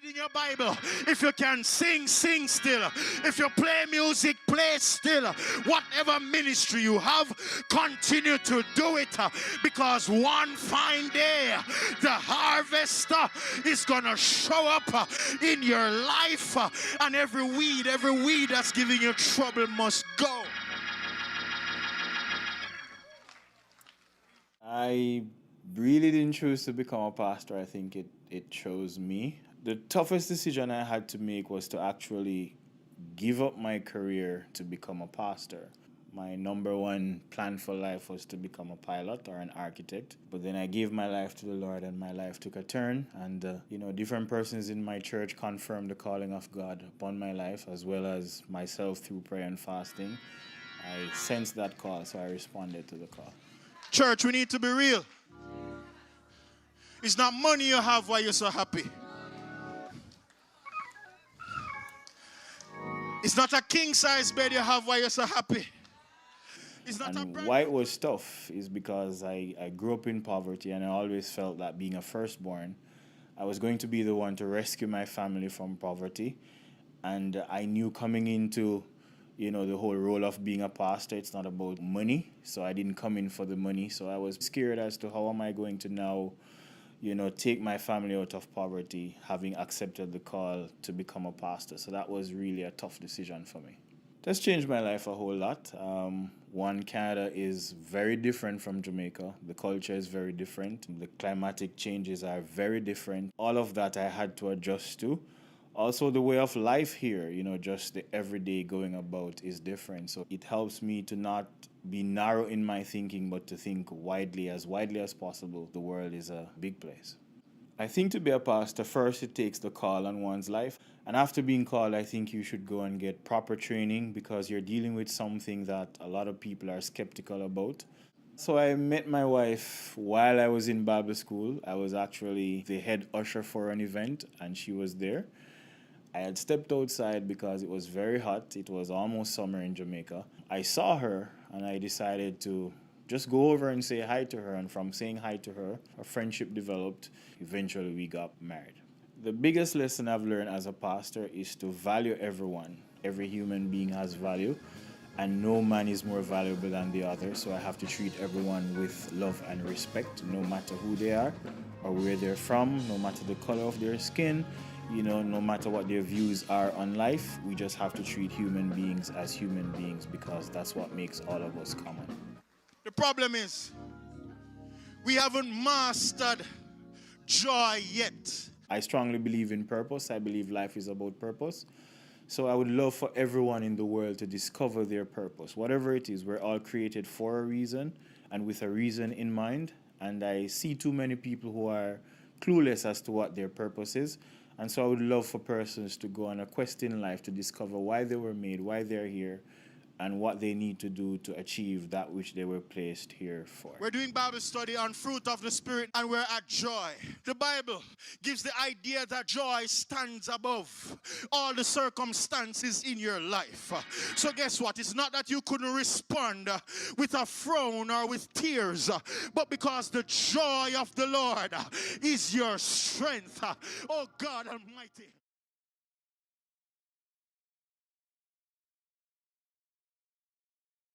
Reading your Bible. If you can sing, sing still. If you play music, play still. Whatever ministry you have, continue to do it, because one fine day the harvester is gonna show up in your life, and every weed that's giving you trouble must go. I really didn't choose to become a pastor. I think it chose me. The toughest decision I had to make was to actually give up my career to become a pastor. My number one plan for life was to become a pilot or an architect. But then I gave my life to the Lord and my life took a turn. And, different persons in my church confirmed the calling of God upon my life, as well as myself through prayer and fasting. I sensed that call, so I responded to the call. Church, we need to be real. It's not money you have why you're so happy. It's not a king-size bed you have why you're so happy. It's not and why it was tough is because I grew up in poverty, and I always felt that being a firstborn, I was going to be the one to rescue my family from poverty. And I knew coming into, the whole role of being a pastor, it's not about money. So I didn't come in for the money. So I was scared as to how am I going to now take my family out of poverty, having accepted the call to become a pastor. So that was really a tough decision for me. That's changed my life a whole lot. One, Canada is very different from Jamaica. The culture is very different. The climatic changes are very different. All of that I had to adjust to. Also, the way of life here, just the everyday going about is different. So it helps me to not be narrow in my thinking, but to think widely as possible. The world is a big place. I think to be a pastor, first it takes the call on one's life. And after being called, I think you should go and get proper training, because you're dealing with something that a lot of people are skeptical about. So I met my wife while I was in Bible school. I was actually the head usher for an event, and she was there. I had stepped outside because it was very hot. It was almost summer in Jamaica. I saw her and I decided to just go over and say hi to her. And from saying hi to her, a friendship developed. Eventually we got married. The biggest lesson I've learned as a pastor is to value everyone. Every human being has value, and no man is more valuable than the other. So I have to treat everyone with love and respect, no matter who they are or where they're from, no matter the color of their skin. No matter what their views are on life, we just have to treat human beings as human beings, because that's what makes all of us common. The problem is, we haven't mastered joy yet. I strongly believe in purpose. I believe life is about purpose. So I would love for everyone in the world to discover their purpose. Whatever it is, we're all created for a reason and with a reason in mind. And I see too many people who are clueless as to what their purpose is. And so I would love for persons to go on a quest in life to discover why they were made, why they're here, and what they need to do to achieve that which they were placed here for. We're doing Bible study on fruit of the Spirit, and we're at joy. The Bible gives the idea that joy stands above all the circumstances in your life. So guess what? It's not that you couldn't respond with a frown or with tears, but because the joy of the Lord is your strength. Oh God Almighty.